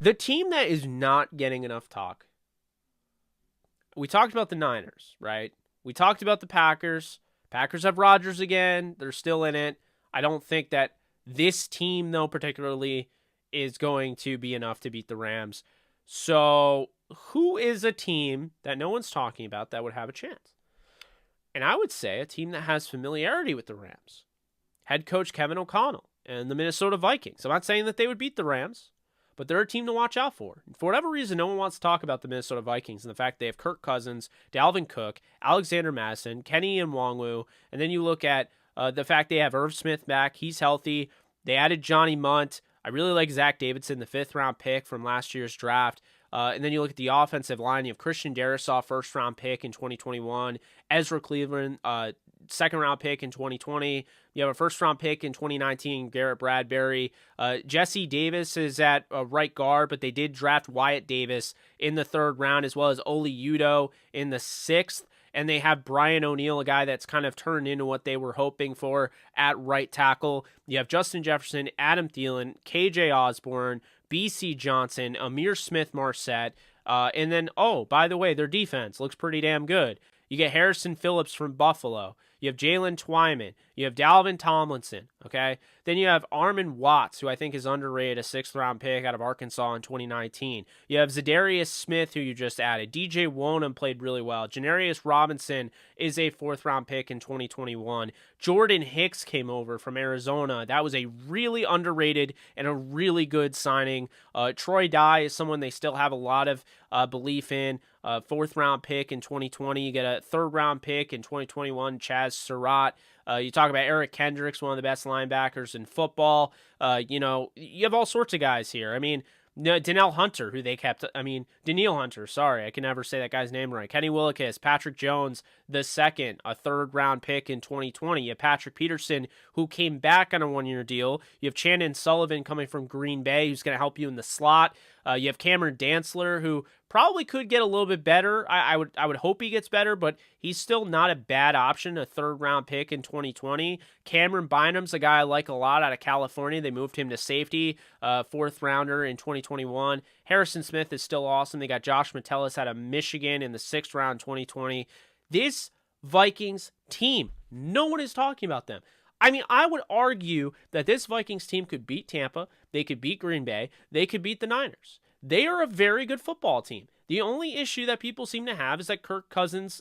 The team that is not getting enough talk, we talked about the Niners, right? We talked about the Packers. Packers have Rodgers again. They're still in it. I don't think that this team, though, particularly, is going to be enough to beat the Rams. So who is a team that no one's talking about that would have a chance? And I would say a team that has familiarity with the Rams. Head coach Kevin O'Connell and the Minnesota Vikings. I'm not saying that they would beat the Rams, but they're a team to watch out for. For whatever reason, no one wants to talk about the Minnesota Vikings and the fact they have Kirk Cousins, Dalvin Cook, Alexander Madison, Kenny Nwangwu, and then you look at the fact they have Irv Smith back. He's healthy. They added Johnny Munt. I really like Zach Davidson, the 5th-round pick from last year's draft. And then you look at the offensive line. You have Christian Darrisaw, 1st-round pick in 2021. Ezra Cleveland, 2nd-round pick in 2020. You have a 1st-round pick in 2019, Garrett Bradbury. Jesse Davis is at right guard, but they did draft Wyatt Davis in the 3rd round, as well as Oli Udoh in the 6th. And they have Brian O'Neill, a guy that's kind of turned into what they were hoping for at right tackle. You have Justin Jefferson, Adam Thielen, KJ Osborne, BC Johnson, Amir Smith-Marset, and then, oh, by the way, their defense looks pretty damn good. You get Harrison Phillips from Buffalo. You have Jalen Twyman. You have Dalvin Tomlinson, okay? Then you have Armon Watts, who I think is underrated, a 6th-round pick out of Arkansas in 2019. You have Zadarius Smith, who you just added. DJ Wonham played really well. Janarius Robinson is a 4th-round pick in 2021. Jordan Hicks came over from Arizona. That was a really underrated and a really good signing. Troy Dye is someone they still have a lot of belief in. 4th-round pick in 2020. You get a 3rd-round pick in 2021, Chaz Surratt. You talk about Eric Kendricks, one of the best linebackers in football. You have all sorts of guys here. I mean, Danielle Hunter, who they kept. Danielle Hunter, sorry. I can never say that guy's name right. Kenny Willekes, Patrick Jones, the 2nd, a 3rd-round pick in 2020. You have Patrick Peterson, who came back on a 1-year deal. You have Chandon Sullivan coming from Green Bay, who's going to help you in the slot. You have Cameron Dantzler, who probably could get a little bit better. I would hope he gets better, but he's still not a bad option, a 3rd-round pick in 2020. Cameron Bynum's a guy I like a lot out of California. They moved him to safety, 4th-rounder in 2021. Harrison Smith is still awesome. They got Josh Metellus out of Michigan in the 6th round 2020. This Vikings team, no one is talking about them. I mean, I would argue that this Vikings team could beat Tampa, they could beat Green Bay, they could beat the Niners. They are a very good football team. The only issue that people seem to have is that Kirk Cousins,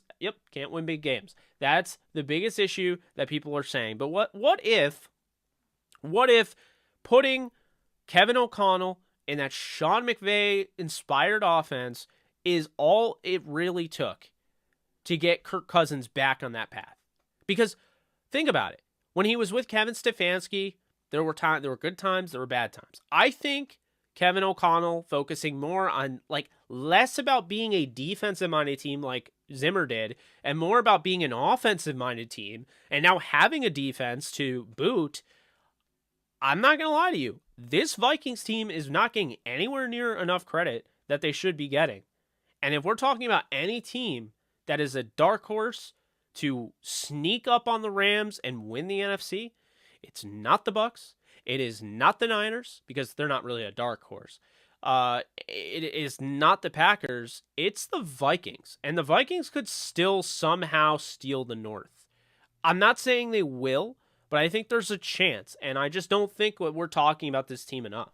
can't win big games. That's the biggest issue that people are saying. But what if putting Kevin O'Connell in that Sean McVay-inspired offense is all it really took to get Kirk Cousins back on that path? Because think about it. When he was with Kevin Stefanski, there were good times, there were bad times. I think Kevin O'Connell focusing more on less about being a defensive-minded team like Zimmer did, and more about being an offensive-minded team, and now having a defense to boot. I'm not going to lie to you. This Vikings team is not getting anywhere near enough credit that they should be getting. And if we're talking about any team that is a dark horse to sneak up on the Rams and win the NFC, it's not the Bucs. It is not the Niners, because they're not really a dark horse. It is not the Packers. It's the Vikings. And the Vikings could still somehow steal the North. I'm not saying they will, but I think there's a chance. And I just don't think we're talking about this team enough.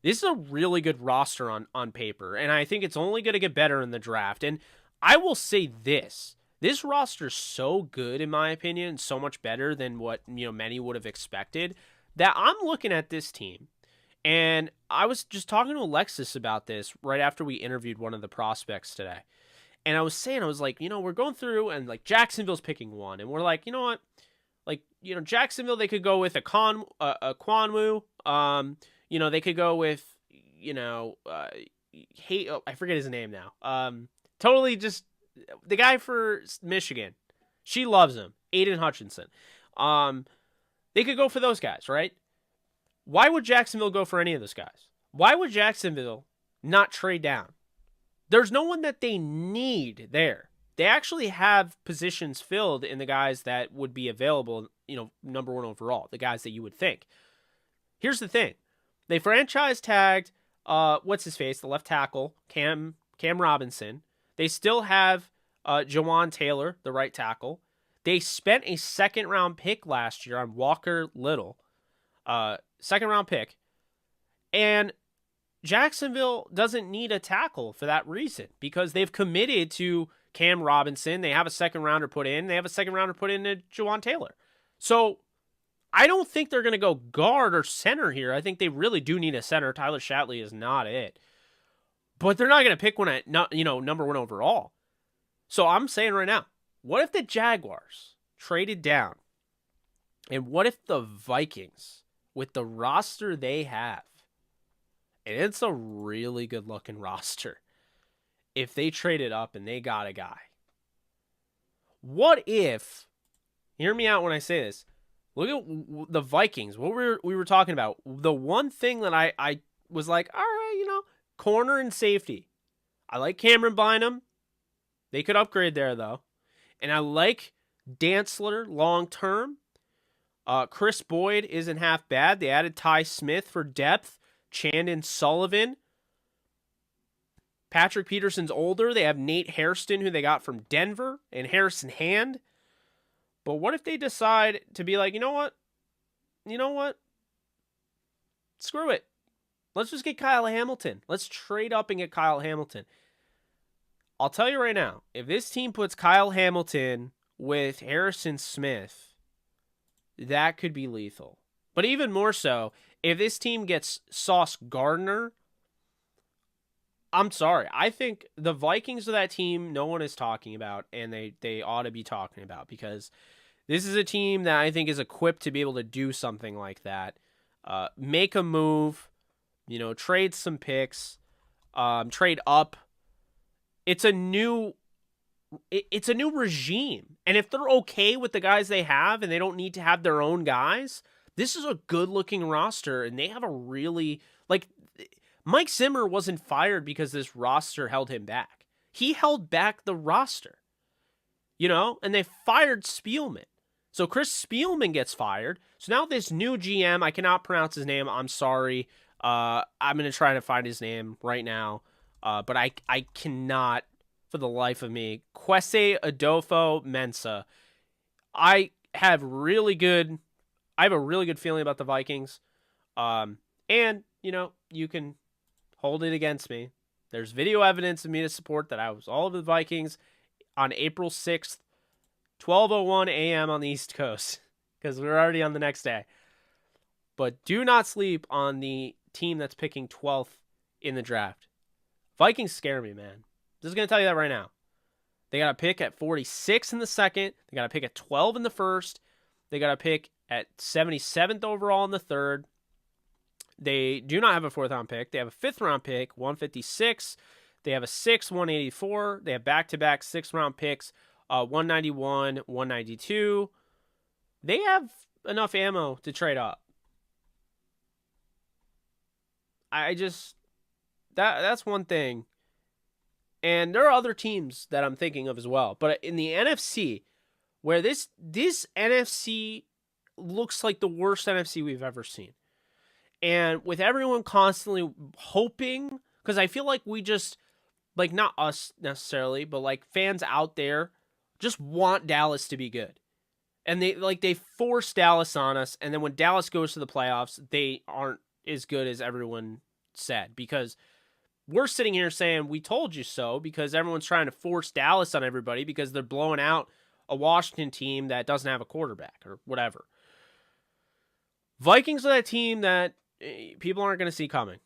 This is a really good roster on paper, and I think it's only going to get better in the draft. And I will say this. This roster is so good, in my opinion, so much better than what many would have expected, that I'm looking at this team, and I was just talking to Alexis about this right after we interviewed one of the prospects today. And I was like, we're going through, and Jacksonville's picking one, and we're like, you know what? Jacksonville, they could go with a Kwanwu. They could go with, I forget his name now. Totally just the guy for Michigan. She loves him. Aiden Hutchinson. They could go for those guys, right? Why would Jacksonville go for any of those guys? Why would Jacksonville not trade down? There's no one that they need there. They actually have positions filled in the guys that would be available, #1 overall, the guys that you would think. Here's the thing. They franchise tagged what's his face, the left tackle, Cam Robinson. They still have Jawan Taylor, the right tackle. They spent a second-round pick last year on Walker Little, second-round pick, and Jacksonville doesn't need a tackle for that reason because they've committed to Cam Robinson. They have a second-rounder put in. They have a second-rounder put in to Jawan Taylor. So I don't think they're going to go guard or center here. I think they really do need a center. Tyler Shatley is not it. But they're not going to pick one at number 1 overall. So I'm saying right now, what if the Jaguars traded down? And what if the Vikings, with the roster they have, and it's a really good-looking roster, if they traded up and they got a guy? What if, hear me out when I say this, look at the Vikings, what we were talking about. The one thing that I was like, all right, corner and safety. I like Cameron Bynum. They could upgrade there, though. And I like Dantzler long-term. Chris Boyd isn't half bad. They added Ty Smith for depth. Chandon Sullivan. Patrick Peterson's older. They have Nate Hairston, who they got from Denver, and Harrison Hand. But what if they decide to be like, you know what? Screw it. Let's just get Kyle Hamilton. Let's trade up and get Kyle Hamilton. I'll tell you right now, if this team puts Kyle Hamilton with Harrison Smith, that could be lethal. But even more so, if this team gets Sauce Gardner, I'm sorry. I think the Vikings are that team no one is talking about, and they ought to be talking about, because this is a team that I think is equipped to be able to do something like that. Make a move, trade some picks, trade up. It's a new regime. And if they're okay with the guys they have and they don't need to have their own guys, this is a good-looking roster, and they have a really, Mike Zimmer wasn't fired because this roster held him back. He held back the roster, and they fired Spielman. So Chris Spielman gets fired. So now this new GM, I cannot pronounce his name. I'm sorry. I'm going to try to find his name right now. But I cannot, for the life of me. Kwesi Adolfo-Mensah. I have a really good feeling about the Vikings. And, you can hold it against me. There's video evidence of me to support that I was all over the Vikings on April 6th, 12:01 a.m. on the East Coast, because we're already on the next day. But do not sleep on the team that's picking 12th in the draft. Vikings scare me, man. Just going to tell you that right now. They got a pick at 46 in the second. They got a pick at 12 in the first. They got a pick at 77th overall in the third. They do not have a 4th-round pick. They have a 5th-round pick, 156. They have a 6th, 184. They have back-to-back 6th-round picks, 191, 192. They have enough ammo to trade up. That's one thing. And there are other teams that I'm thinking of as well. But in the NFC, where this NFC looks like the worst NFC we've ever seen. And with everyone constantly hoping, because I feel like we just, not us necessarily, but fans out there just want Dallas to be good. And they force Dallas on us, and then when Dallas goes to the playoffs, they aren't as good as everyone said, because we're sitting here saying we told you so, because everyone's trying to force Dallas on everybody because they're blowing out a Washington team that doesn't have a quarterback or whatever. Vikings are that team that people aren't going to see coming.